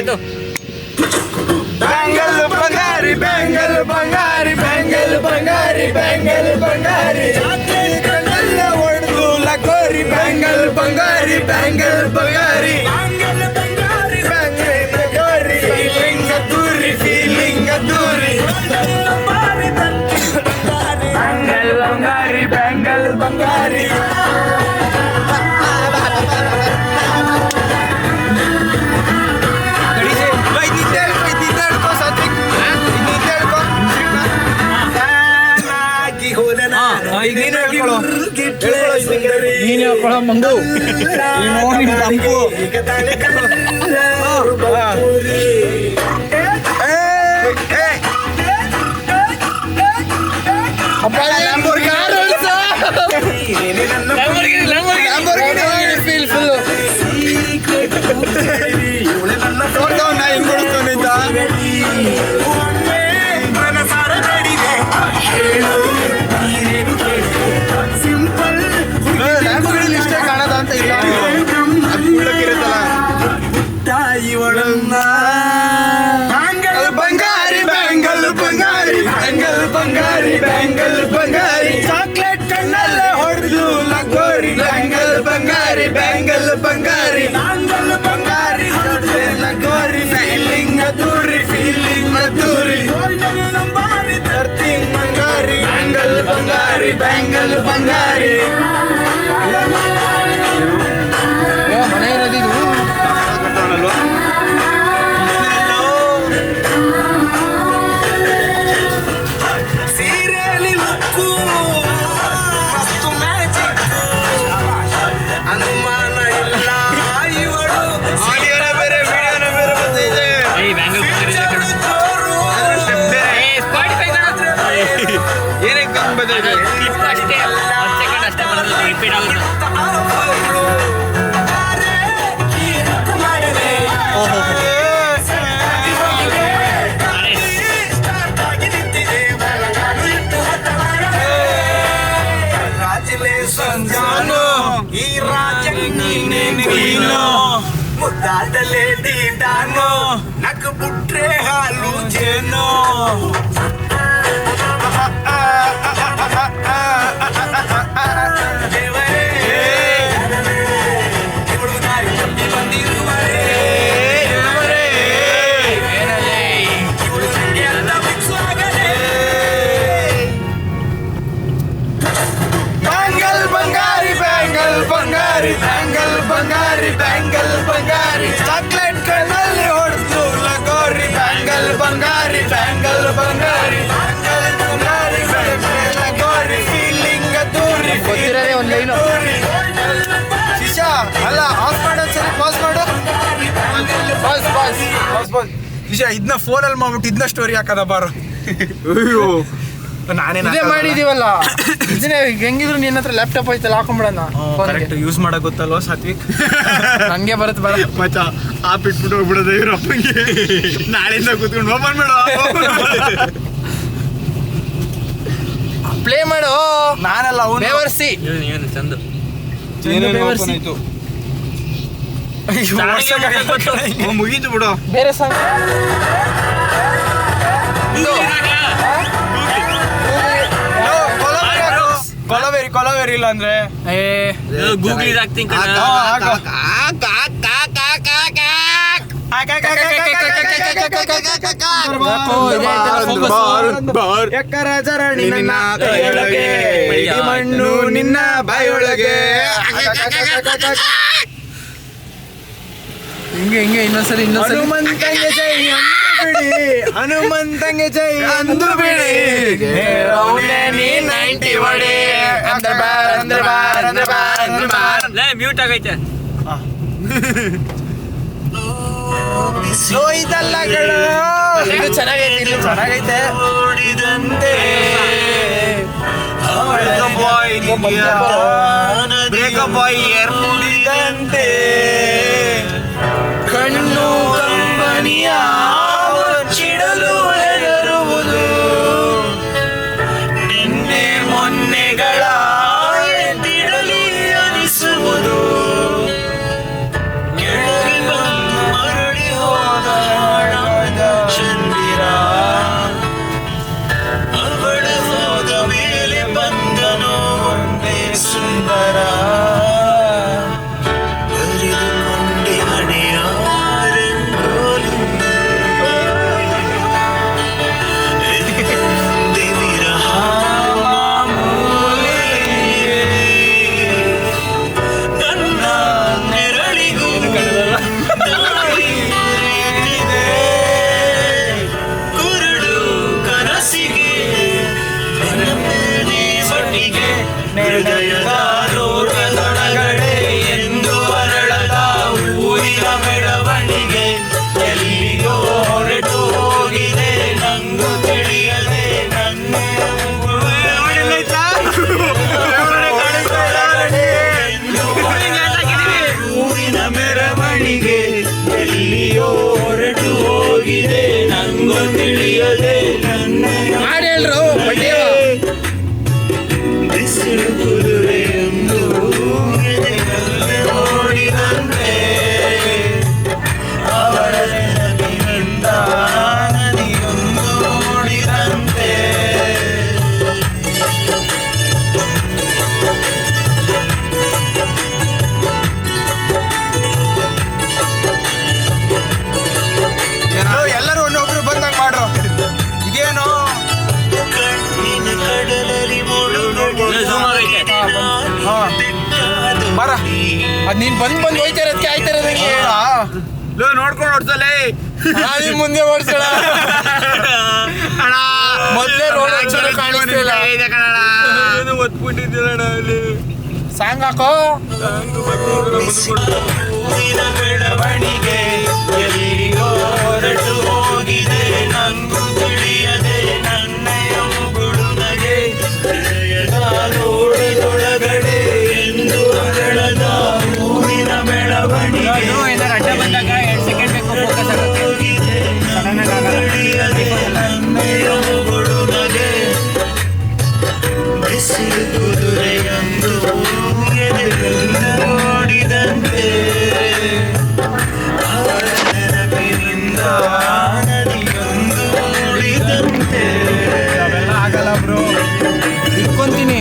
ಆಯ್ತು. ಬ್ಯಾಂಗಲ್ ಬಂಗಾರಿ ಬ್ಯಾಂಗಲ್ ಬಂಗಾರಿ ಬ್ಯಾಂಗಲ್ ಬಂಗಾರಿ ಬ್ಯಾಂಗಲ್ ಬಂಗಾರಿ ಕಣ್ಣೆಲ್ಲ ಹೊಡೆದು ಲಗೋರಿ ಬ್ಯಾಂಗಲ್ ಬಂಗಾರಿ ಬ್ಯಾಂಗಲ್ ಬಂಗಾರಿ ಬಂಗಾರಿ ಬಂಗಾರಿ feeling ದೂರಿ feeling ದೂರಿ bangle ಬಂಗಾರಿ bangle ಬಂಗಾರಿ ನೀನ್ ಹೇಳ್ಕೊಳ ಮಂಗು ತಂಪು ಬಂಗಾರಿ ಬ್ಯಾಂಗಲ್ ಬಂಗಾರಿ ಬ್ಯಾಂಗಲ್ ಬಂಗಾರಿ ಬ್ಯಾಂಗಲ್ ಬಂಗಾರಿ chocolate ಕಣ್ಣಲ್ಲ ಹೊಡೆದು ಲಗೋರಿ ಬ್ಯಾಂಗಲ್ ಬಂಗಾರಿ ಬ್ಯಾಂಗಲ್ ಬಂಗಾರಿ bangle ಬಂಗಾರಿ ಲಗೋರಿ feeling ದೂರಿ feeling ದೂರಿ ನಂಬಾರಿ ತರ್ತಿಂಗ್ ಬಂಗಾರಿ bangle ಬಂಗಾರಿ bangle ಬಂಗಾರಿ ಮನೆ ಇರೋದಿದು ಈ ರಾಜ ಮುದ್ದಾದಲೇ ದೀದಾನೋ ನಕ್ ಬಿಟ್ರೆ ಹಾಲು ಜೇನೋ ಬ್ಯಾಂಗಲ್ ಬಂಗಾರಿ ಬ್ಯಾಂಗಲ್ ಬಂಗಾರಿ ಚಾಕ್ಲೇಟ್ ಕಣ್ಣಲ್ಲಿ ಹೊಡೆದು ಲಗೋರಿ ಬ್ಯಾಂಗಲ್ ಬಂಗಾರಿ ಬ್ಯಾಂಗಲ್ ಬಂಗಾರಿ ಬಂಗಾರಿ ಲಗೋರಿ ಫೀಲಿಂಗ್ ದೂರಿ ಗೊತ್ತಿರೋದೇ ಒಂದು ಲೈನು. ಶಿಶಾ ಅಲ್ಲ ಆಫ್ ಮಾಡು ಒಂದ್ಸರಿ ಪಾಸ್ ಮಾಡು ಪಾಸ್ ಪಾಸ್ ಪಾಸ್ ಪಾಸ್ ಶಿಶಾ ಇದನ್ನ ಫೋನಲ್ಲಿ ಮಾಡ್ಬಿಟ್ಟು ಇದನ್ನ ಸ್ಟೋರಿ ಹಾಕದ ಬಾರು ಅಯ್ಯೋ ಇದೇ ಮಾಡಿದೀವಲ್ಲ ಇದನ್ನೇ ಹೆಂಗಿದ್ರು ನಿನ್ನ ಹತ್ರ ಲ್ಯಾಪ್ಟಾಪ್ ಐತಲ್ಲ ಹಾಕೊಂಡ್ಬಿಡೋಣ ಕರೆಕ್ಟ್ ಯೂಸ್ ಮಾಡಕ್ ಗೊತ್ತಲ್ವಾ ಸಾತ್ವಿಕ್ ಹಂಗೆ ಬರುತ್ತೆ ಬರ ಮಚ್ಚ ಆಪ್ ಇಟ್ಬಿಟ್ಟು ಹೋಗ್ಬಿಡೋದು ಇವ್ರ ಅಪ್ಪಂಗೆ ನಾಳೆಯಿಂದ ಕೂತ್ಕೊಂಡು ಓಪನ್ ಮಾಡು ಪ್ಲೇ ಮಾಡು ನಾನಲ್ಲ ಬೇವರ್ಸಿ ಚಂದ ಮುಗೀತು ಬಿಡು ಬೇರೆ ಸಾಂಗ್ ಕೊಲವೇರಿ ಕೊಲವೇರಿ ಇಲ್ಲ ಅಂದ್ರೆ ಗೂಗಲ್ ಹಾಕ್ತೀನಿ ಎಕ್ಕರ ಚರಣಿ ನಿನ್ನ ಕೈಯೊಳಗೆ ಮಣ್ಣು ನಿನ್ನ ಬಾಯೊಳಗೆ ಹಿಂಗೆ ಹಿಂಗೆ ಇನ್ನೊಂದ್ಸರಿ ಹನುಮಂತಂಗೆ ಜೈ ಅಂದು ಬಿಡಿ ಹನುಮಂತಂಗೆ ಜೈ ಅಂದು ಬಿಡಿ ನೀ 90 ಹೊಡಿ ಅಂದ್ರೆ ಬಾರ್ ಅಂದ್ರೆ ಬಾರ್ ಅಂದ್ರೆ ಬಾರ್ ಅಂದ್ರೆ ಬಾರ್ ಮ್ಯೂಟ್ ಆಗೈತೆ ಇದಲ್ಲ ಇದು ಚೆನ್ನಾಗೈತೆ ಇಲ್ಲಿ ಚೆನ್ನಾಗೈತೆ ಬಾಯ್ ಎರ್ನುಡಿದಂತೆ ಕಣ್ಣು ಕಂಬನಿಯ ಚಿಡಲು ಹೆದರುವುದು ನಿನ್ನೆ ಮೊನ್ನೆಗಳ ತಿಡಲಿ ಅನಿಸುವುದು ಕೆಳಗೆ ಮರಳಿ ಹೋದ ಎಲ್ಲಿಗೋ ಹೊರಟು ಹೋಗಿದೆ ನಂಗು ತಿಳಿಯದೆ ನನ್ನ ಹಾಡು ಹೇಳ್ರು ಬಡ್ಡಿಯವ. ಬಿಸಿಲು ಕುದುರೆಯೊಂದು ಎದೆಗಲ್ಲೇ ಓಡಿದಂತೆ ಅವಳ ನೆನಪಿನಿಂದ ನದಿಯೊಂದು ಓಡಿದಂತೆ ಎಲ್ಲರೂ ಒನ್ನೊಬ್ರು ಬಂದಂಗ್ ಮಾಡ್ರು. ಇದೇನು ಕಣ್ಣಿನ ಕಡಲಲ್ಲಿ zoom ಆಗೈತೆ. ಬರ ಅದ್ ನೀನ್ ಬಂದ್ ಹೋಯ್ತಾ ಇರೋದಕ್ಕೆ ಆಯ್ತಾ ಇರೋದಂಗೆ ನೋಡ್ಕೊಂಡು ಹೊಡ್ಸಲೇ ನಿಮ್ ಮುಂದೆ ಓಡಿಸೋಣ. ಮೊದ್ಲೇ ರೋಡ್ ಹಚ್ಚೋದು ಕಾಣಿಸ್ತಿಲ್ಲ. ಒತ್ಬಿಟ್ಟಿದ್ದಿಲ್ಲ ಅಲ್ಲಿ ಸಾಂಗ್ ಹಾಕೋ. ಹೂವಿನ ಬೆಳವಣಿಗೆ ಎಲ್ಲಿಗೋ ಹೊರಟು ಹೋಗಿದೆ ನಂಗೂ ತಿಳಿಯದೆ ನನ್ನಯ ಮುಗುಳು ನಗೆ ಹೃದಯದ ನೋಡದೊಳಗಡೆ ಎಂದು ಅರಳದ ಹೂವಿನ ಬೆಳವಣಿಗೆ ಅಡ್ಡ ಬಂದಾಗ 2 ಸೆಕೆಂಡ್ ಬೇಕು ಫೋಕಸ್ ಆಗುತ್ತೆ. ತಿಳಿಯದೆ ನನ್ನಯ ಮುಗುಳು ನಗೆ ಬಿಸಿಲು ಕುದುರೆಯೊಂದು ಎದೆಗಲ್ಲ ನೋಡಿದಂತೆ ಅವಳ ನೆನಪಿನಿಂದ ನದಿಯೊಂದು ಓಡಿದಂತೆ. ಅವೆಲ್ಲ ಆಗಲ್ಲ ಬ್ರೋ, ಇಟ್ಕೊಂತೀನಿ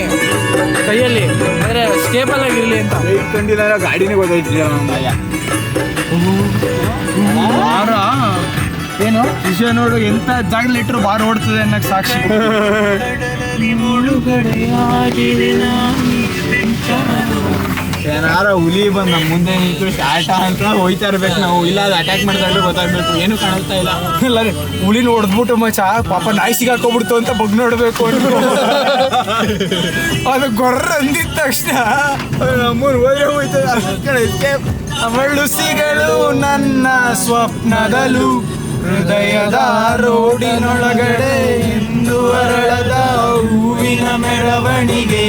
ಕೈಯಲ್ಲಿ ಅಂದ್ರೆ ಸ್ಟೇಬಲ್ ಆಗಿರ್ಲಿ ಅಂತ. ಇಟ್ಕೊಂಡಿಲ್ಲ ಗಾಡಿನೇ ಗೊತ್ತಾಯ್ತಿಲ್ಲ ಬಾರ ಏನು ವಿಷಯ ನೋಡು, ಎಂತ ಜಾಗದಲ್ಲಿ ಇಟ್ಟರು ಬಾರ್ ಓಡ್ತದೆ ಅನ್ನಕ್ಕೆ ಸಾಕ್ಷಿ. ಏನಾರ ಹುಲಿ ಬಂದು ನಮ್ಮ ಮುಂದೆ ನಿಂತು ಶಾಟ ಅಂತ ಹೋಯ್ತಾ ಇರ್ಬೇಕು ನಾವು, ಇಲ್ಲ ಅದು ಅಟ್ಯಾಕ್ ಮಾಡ್ತಾ ಗೊತ್ತಾಗ್ಬೇಕು. ಏನು ಕಾಣಿಸ್ತಾ ಇಲ್ಲ. ಇಲ್ಲ ಹುಲಿ ಹೊಡೆದ್ಬಿಟ್ಟು ಮಚ್ಚ ಪಾಪ ನಾಯಿ ಸಿಗಾಕೋಗ್ಬಿಡ್ತು ಅಂತ ಬಗ್ ನೋಡ್ಬೇಕು ಅದು ಗೊರ್ರ ಅಂದಿದ ತಕ್ಷಣ ನಮ್ಮೂರು ಹೋದ್ರೆ ಹೋಯ್ತದೆ. ಅವಳುಸಿಗಳು ನನ್ನ ಸ್ವಪ್ನದಲ್ಲೂ ಹೃದಯದ ರೋಡಿನೊಳಗಡೆ ಎಂದು ಅರಳದ ಹೂವಿನ ಮೆರವಣಿಗೆ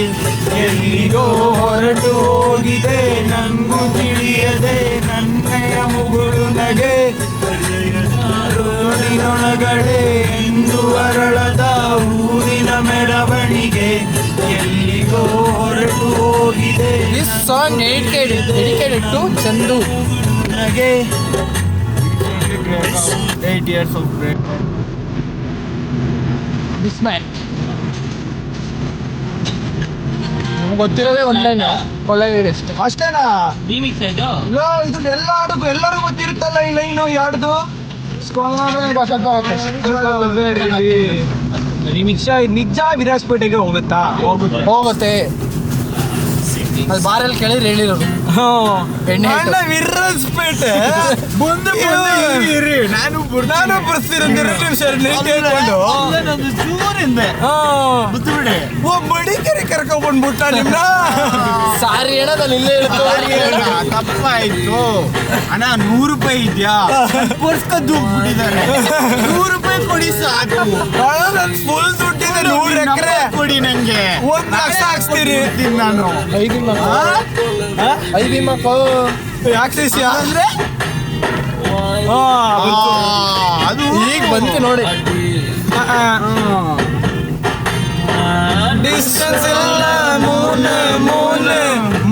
ಎಲ್ಲಿಗೋ ಹೊರಟು ಹೋಗಿದೆ ನಂಗೂ ತಿಳಿಯದೆ ನನ್ನಯ ಮುಗುಳು ನಗೆ ಹೃದಯದ ರೋಡಿನೊಳಗಡೆ ಎಂದು ಅರಳದ ಹೂವಿನ ಮೆರವಣಿಗೆ ಎಲ್ಲಿಗೋ ಹೊರಟು ಹೋಗಿದೆ. This song dedicated to Chandu. ನಗೆ 8 years of break. This man. ನಮ್ಗೆ ಗೊತ್ತಿರೋದೇ ಒಂದೇನು ಕೊಲೆವೀರ್ ಅಷ್ಟೇ. ಅಷ್ಟೇನಾ? ರಿಮಿಕ್ಸ್ ಇದು. ಇಲ್ಲ ಇದು ಎಲ್ಲರೂ ಗೊತ್ತಿರುತ್ತಲ್ಲ ಈ ಲೈನು ಯಾರ್ದು ನಿಜ ವಿರಾಜಪೇಟೆಗೆ ಹೋಗುತ್ತಾ? ಹೋಗುತ್ತೆ. ಅದು ಬಾರಲ್ಲಿ ಕೇಳಿದ್ರೆ ಹೇಳಿರೋದು ಎಣ್ಣೆ ಅಣ್ಣ ವಿರಾಜಪೇಟೆ ಬಂದು ನಾನು ಬರ್ತೀನಿ ಮಡಿಕೇರಿ ಕರ್ಕೊಂಡ್ಬಂದ್ಬಿಟ್ಟ ನಿಮ್ನ. ಸಾರಿ ಅಣ್ಣ ನಾನು ಇಲ್ಲೇ ತಪ್ಪಾಯ್ತು ಅಣ್ಣ. 100 ರೂಪಾಯಿ ಇದೆಯಾ ಬರ್ಸ್ಕೊಂಡು ಬಿಟ್ಟಿದ್ದಾರೆ. 100 ರೂಪಾಯಿ ಕೊಡಿ ಸಾಕು. ನನ್ ಫುಲ್ ದುಡ್ಡಿದೆ 100 ಎಕರೆ ಕೊಡಿ ನಂಗೆ. 1 ಲಕ್ಷ ಹಾಕ್ಸ್ತೀರಿ ನಾನು. 5 ಮಕ್ಕಳು ಯಾಕ್ಸಿಸಿಯಾ ಅಂದ್ರೆ ಅದು ಈಗ ಬಂತು ನೋಡಿ. ಡಿಸ್ಟೆನ್ಸ್ ಇಲ್ಲ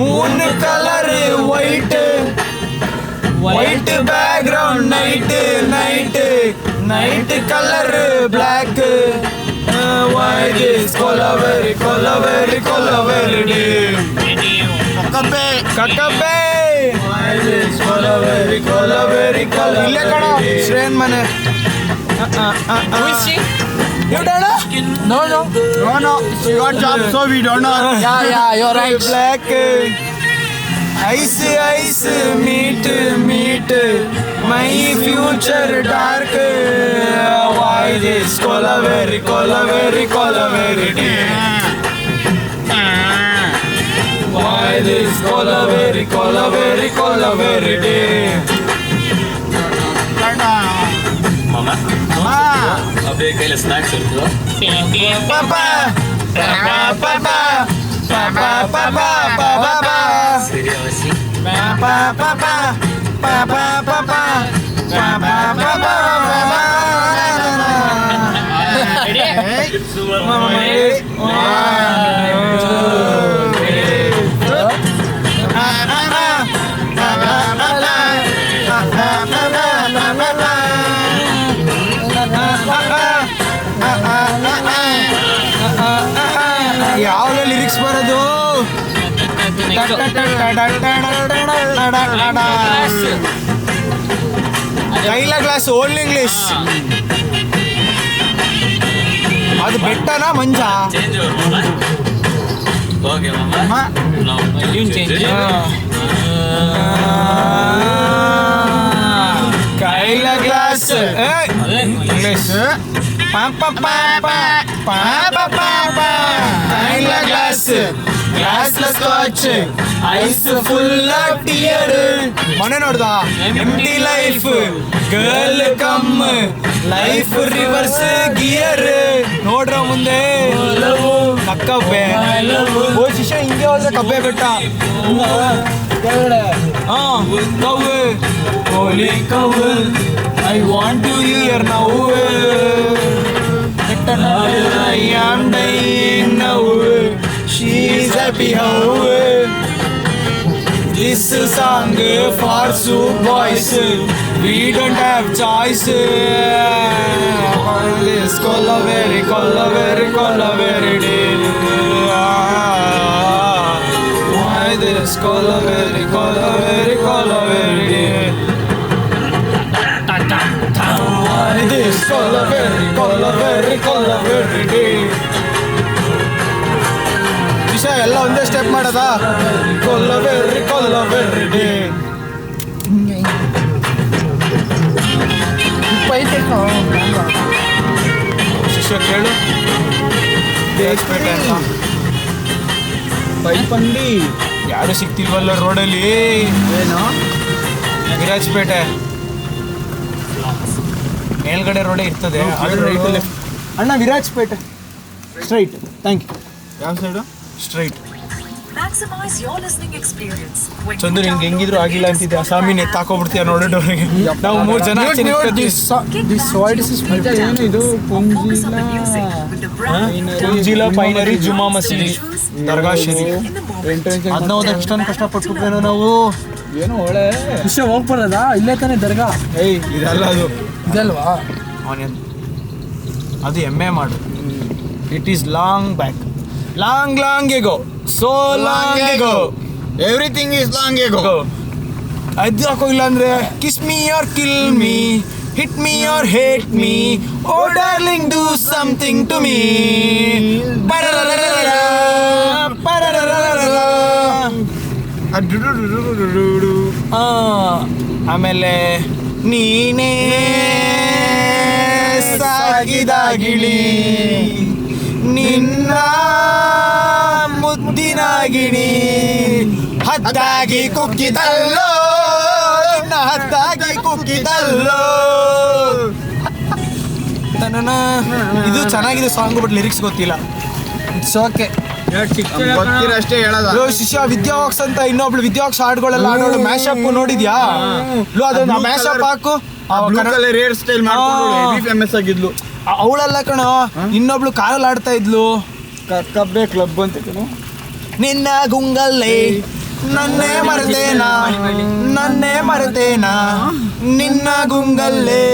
moon colour white background night colour black Kolaveri ಕಕ್ಕಬ್ಬೆ ಇಲ್ಲೇ ಕಣ ಶ್ರೇನ್ ಮನೆ. No. No. We got job, so we don't know. Yeah, you're right. Black. Ice, meet. My future dark. Why this Kolaveri day? Why this Kolaveri day? ಅದೇ ಕೈಲಿ snacks ಇರ್ತದೆ. Papa. ಯಾವ lyrics ಬರೋದು? ಕೈಲ ಗ್ಲಾಸ್ ಓಲ್ಡ್ ಇಂಗ್ಲಿಷ್. ಅದು ಬೆಟ್ಟನಾ ಮಂಜ? ಕೈಲ ಗ್ಲಾಸ್ ಇಂಗ್ಲಿಷ್. ಕೈಲ glass glass scotch ice full tear. ಮನೆ ನೋಡ್ದ empty life girl come life reverse gear. ನೋಡ್ರ ಮುಂದೆ ಕಬ್ಬೆ. ಓ ಶಿಷ್ಯ ಹಿಂಗೆ ಹೋದ್ರೆ ಕಬ್ಬೆ ಬೆಟ್ಟ. ಕವ್ವು ಹೋಲಿ ಕವ್ವು I want to hear now. I am dying now. She's happy how. This song for soup boys. We don't have choice. This cola very day. Why this cola very day? This color very day. ವಿಷ ಎಲ್ಲ ಒಂದೇ step ಮಾಡದ. very day. ಶಿಷ್ಯ ಕೇಳು ದೇಶಪೇಟೆ ಅಂತ ಪೈಪಂಡಿ ಯಾರು ಸಿಗ್ತಿಲ್ವಲ್ಲ ರೋಡಲ್ಲಿ. ಏನು ವಿರಾಜಪೇಟೆ ಮೇಲ್ಗಡೆ ರೋಡೇ ಇರ್ತದೆ. ರೈಟ್ ಲೆಫ್ಟ್ ಅಣ್ಣ. ವಿರಾಜಪೇಟೆ ಸ್ಟ್ರೈಟ್. Thank you. ಯಾವ ಸೈಡು? ಸ್ಟ್ರೈಟ್. ಚಂದು ನಿನ್ಗೆ ಹೆಂಗಿದ್ರು ಆಗಿಲ್ಲ ಅಂತಿದ್ದೆ. ಅಸಾಮಿ ಎತ್ತಾಕೋಬಿಡ್ತೀಯ ನೋಡೋರಿಗೆ. ನಾವು 3 ಜನ ಪುಂಜಿಲಾ ಪೈನರಿ ಜುಮಾ ಮಸೀದಿ ದರ್ಗಾ ಶರೀಫ್. ಅದನ್ನ ಹೋದ ಎಷ್ಟೊಂದು ಕಷ್ಟಪಟ್ಬಿಟ್ವೇನೋ ನಾವು. ಏನೋ ಒಳ್ಳೆ ವಿಷಯ ಹೋಗ್ಬಾರದ. ಇಲ್ಲೇ ತಾನೇ ದರ್ಗಾ. ಇದಲ್ಲ ಅದು. ಇದಲ್ವಾ? ಅದು ಎಮ್ಮೆ ಮಾಡು. It is long back. Long ago. So long ago. Everything is long ago. ಅದು ಹಾಕೋ. ಇಲ್ಲ ಅಂದ್ರೆ kiss me or kill me, hit me or hate me, oh darling do something to me. ಆಮೇಲೆ ನೀನೇ ಸಾಗಿದ ಗಿಳಿ, ನಿನ್ನ ಮುದ್ದಿನ ಗಿಣಿ, ಹದ್ದಾಗಿ ಕುಕ್ಕಿದಲ್ಲೋ, ನಿನ್ನ ಹದ್ದಾಗಿ ಕುಕ್ಕಿದಲ್ಲೋ. ಇದು ಚೆನ್ನಾಗಿದೆ ಸಾಂಗ್, ಬಟ್ ಲಿರಿಕ್ಸ್ ಗೊತ್ತಿಲ್ಲ. It's okay. ಅಷ್ಟೇ ಹೇಳೋದು. ಶಿಷ್ಯ ವಿದ್ಯಾವಾಕ್ಸ್ ಅಂತ ಇನ್ನೊಬ್ಳು ವಿದ್ಯಾವಾಕ್ಸ್ ಹಾಡುಗಳೆಲ್ಲ ಆಡೋಳು. ಮ್ಯಾಶಪ್ ನೋಡಿದ್ಯಾ? ಅದನ್ನ ಮ್ಯಾಶಪ್ ಹಾಕು. ಹೇರ್ ಸ್ಟೈಲ್ ಮಾಡ್ಕೊಂಡು ಫೇಮಸ್ ಆಗಿದ್ಲು ಅವಳೆಲ್ಲ ಕಣೋ. ಇನ್ನೊಬ್ಳು ಕಾರಲ್ಲಿ ಆಡ್ತಾ ಇದ್ಲು. ಕಬ್ಬೆ ಕ್ಲಬ್ ಅಂತ ಕಣೋ. ನಿನ್ನ ಗುಂಗಲ್ಲೇ ನನ್ನೇ ಮರೆತೇನಾ, ನಿನ್ನ ಗುಂಗಲ್ಲೇ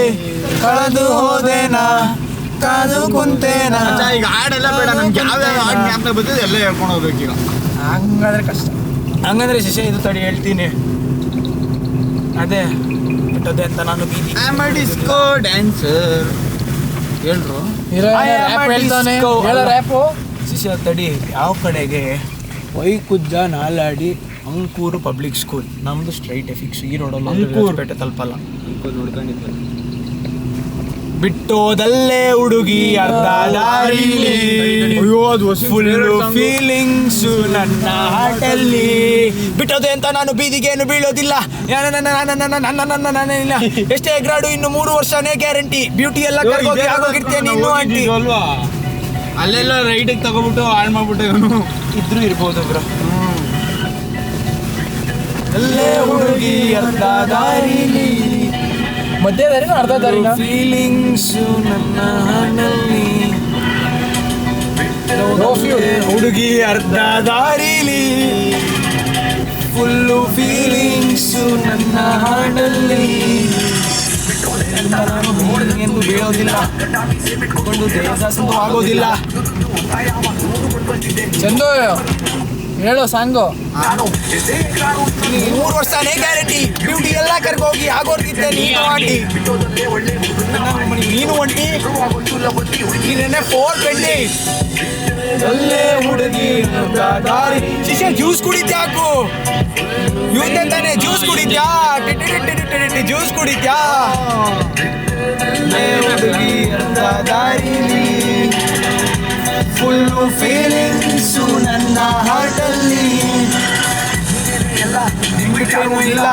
ಕಳೆದು ಹೋದೇನಾ, ಕಾದು ಕುಂತೇನಾ. ಈಗ ಹಾಡೆಲ್ಲ ಬೇಡ, ನಮ್ಗೆ ಯಾವ್ಯಾವ ಹಾಡು ಜ್ಞಾಪಕ ಬರ್ತದೆ ಎಲ್ಲ ಹೇಳ್ಕೊಂಡು ಹೋಗ್ಬೇಕು ಈಗ. ಹಂಗಾದ್ರೆ ಕಷ್ಟ. ಹಂಗಂದ್ರೆ ಶಿಷ್ಯ ಇದು ತಡಿ ಹೇಳ್ತೀನಿ. ಅದೇ ಬಿಟ್ಟದೆ ಅಂತ ನಾನು ಬೀದಿ. I am a disco dancer ಹೇಳ್ರು. ಶಿಷ್ಯ ತಡಿ. ಯಾವ ಕಡೆಗೆ? ವೈಕುಜ್ಜ, ನಾಲಾಡಿ, ಅಂಕೂರು ಪಬ್ಲಿಕ್ ಸ್ಕೂಲ್. ನಮ್ದು ಸ್ಟ್ರೈಟ್ ಫಿಕ್ಸ್. ಈ ರೋಡಲ್ಲಿ ಪೇಟೆ ತಲುಪಲ್ಲ. ನೋಡ್ಕೊಂಡಿದ್ದೆ. ಬಿಟ್ಟೋದಲ್ಲೇ ಹುಡುಗಿ ಅರ್ಧ ದಾರಿಲಿ, ಫುಲ್ಲು ಫೀಲಿಂಗ್ಸು ನನ್ನ ಹಾಟಲ್ಲಿ. ಬಿಟ್ಟೋದೆ ಅಂತ ನಾನು ಬೀದಿಗೇನು ಬೀಳೋದಿಲ್ಲ, ಇಲ್ಲ ಎಷ್ಟೇ ಎಗ್ರಾಡು, ಇನ್ನು 3 ವರ್ಷನೇ ಗ್ಯಾರಂಟಿ. ಬ್ಯೂಟಿ ಎಲ್ಲ ಕರ್ಗೋಗಿ ಆಗೋಗಿರ್ತೇನೆ ನೀನು ಆಂಟಿ. ಅಲ್ಲೆಲ್ಲ ರೈಟಿಗೆ ತಗೋಬಿಟ್ಟು ಹಾಳು ಮಾಡ್ಬಿಟ್ಟೆ ಇವನು. ಇದ್ರೂ ಇರ್ಬೋದು ಬ್ರೋ. ಅಲ್ಲೇ ಹುಡುಗಿ ಅರ್ಧ ದಾರಿಲಿ, ಮಧ್ಯ ದಾರಿನ ಅರ್ಧ ದಾರಿನ ಫೀಲಿಂಗ್ಸು ನನ್ನ ಹಾಡಲ್ಲಿ ಹುಡುಗಿ ಅರ್ಧ ದಾರಿಲಿ ಫುಲ್ಲು ಫೀಲಿಂಗ್ಸು ನನ್ನ ಹಾಡಲ್ಲಿ ಎಂದು ಬೀಳೋದಿಲ್ಲ ಕೊಂಡು ದೇಶ ಆಗೋದಿಲ್ಲ. ಚಂದು ಹೇಳೋ ಸಾಂಗು 3 ವರ್ಷನೇ ಗ್ಯಾರಂಟಿ ಬ್ಯೂಟಿ ಎಲ್ಲ ಕರ್ಕೋಗಿ ಆಗೋರ್ಗಿದ್ದೆ ನೀನು ಆಂಟಿ ನೀನು ಒಂಟಿ ನೀನೇ 420 ಅಲ್ಲೇ ಹುಡುಗಿ ದಾರಿ ಶಿಷ್ಯ ಜ್ಯೂಸ್ ಕುಡಿದ್ಯಾ ಹಾಕು ಇವತ್ತೇ ತಾನೆ ಜ್ಯೂಸ್ ಕುಡಿದ್ಯಾ ಜ್ಯೂಸ್ ಕುಡಿದ್ಯಾ ಹುಡುಗಿ ದಾರಿಲಿ ಫುಲ್ಲು ಫೀಲಿಂಗ್ಸು ನನ್ನ ಹಾರ್ಟಲ್ಲಿ ನಿಮ್ಗೆ ಇಲ್ಲ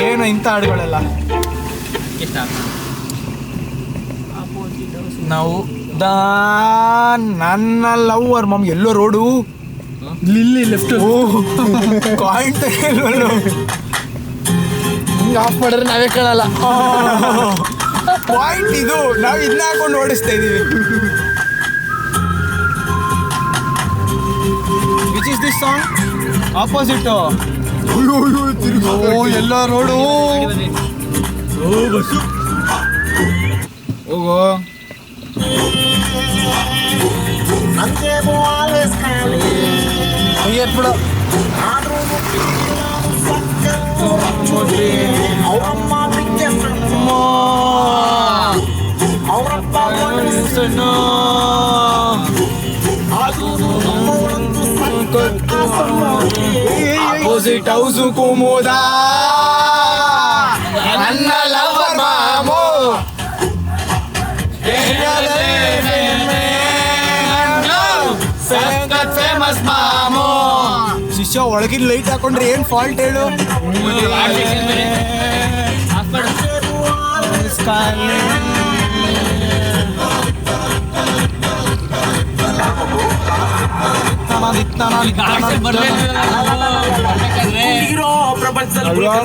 ಏನು ಇಂಥ ಹಾಡುಗಳೆಲ್ಲ ನಾವು ನನ್ನ ಲವ್ವರ್ ಮಮ್ ಎಲ್ಲೋ ರೋಡು ಇಲ್ಲಿ ಲೆಫ್ಟ್ ಕಾಯಿಂಟ್ ಹಿಂಗೆ ಆಫ್ ಮಾಡಿದ್ರೆ ನಾವೇ ಕೇಳಲ್ಲ. ಪಾಯಿಂಟ್ ಇದು ನಾವು ಇದನ್ನ ಹಾಕೊಂಡು ಓಡಿಸ್ತಾ ಇದೀವಿ. Which is this song opposite ಎಲ್ಲ ರೋಡು ಹೋಗೋ ಬಿಡು ಆಪೋಸಿಟ್ ಹೌಸು ಕುಮುದ ನನ್ನ ಲವರ್ ಮಾಮು ಫೇಮಸ್ ಮಾಮು. ಶಿಷ್ಯ ಒಳಗಿನ ಲೈಟ್ ಹಾಕೊಂಡ್ರೆ ಏನ್ ಫಾಲ್ಟ್ ಹೇಳು?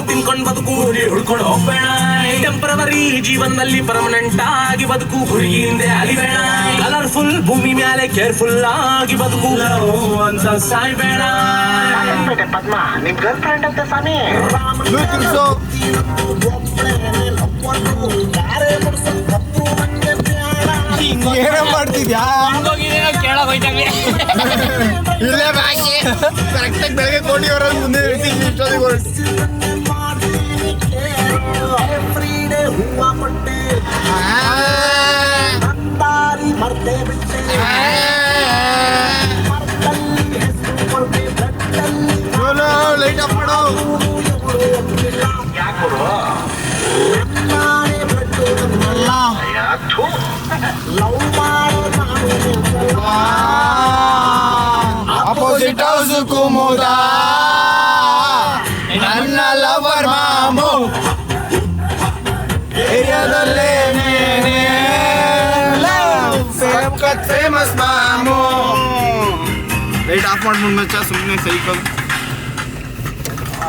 ತಿನ್ಕೊಂಡ್ ಬದುಕು ಹುಡ್ಕೊಂಡು ಹೋಗ್ಬೇಡ ಟೆಂಪರವರಿ ಜೀವನದಲ್ಲಿ ಪರ್ಮನೆಂಟ್ ಆಗಿ ಬದುಕು ಹುಡುಗಿಯಿಂದ ಅಲಿಬೇಡ ಕಲರ್ಫುಲ್ ಭೂಮಿ ಮ್ಯಾಲೆ ಕೇರ್ಫುಲ್ ಆಗಿ ಬದುಕು ಅಂತ ಸಾಯ್ಬೇಡ. ಪದ್ಮ ನಿಮ್ ಗರ್ಲ್ ಫ್ರೆಂಡ್ ಅಂತ ಸ್ವಾಮಿ ಏನ ಮಾಡ್ತಿದ್ಯಾ? ಕೇಳಕ್ ಹೋಯ್ತಾಗ್ಲಿ ಇಲ್ಲೇ ಬಾಕಿ ಕರೆಕ್ಟಾಗಿ ಬೆಳಗ್ಗೆ ಕೋಟಿ ಬರೋದು ಮುಂದೆ ಇರ್ತೀನಿ ಇಷ್ಟೊತ್ತಿಗೆ ಲೈಟ್ ಆಫ್ ಮಾಡೋ. ಆಪೋಸಿಟ್ ಹೌಸ್ ಕುಮುದ ನನ್ನ ಲವರ್ ಮಾಮು ಏರಿಯಾದಲ್ಲೇ ಫೇಮಸ್ ಮಾಮು. ಲೈಟ್ ಆಫ್ ಮಾಡ್ಬಿಟ್ಟು ಮಚ್ಚ ಸುಮ್ಮನೆ ಸೈಕಲ್.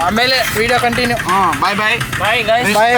ಆಮೇಲೆ ವಿಡಿಯೋ ಕಂಟಿನ್ಯೂ. ಬಾಯ್ ಬಾಯ್ ಬಾಯ್ ಗಾಯ್ಸ್. ಬಾಯ್ ಬಾಯ್.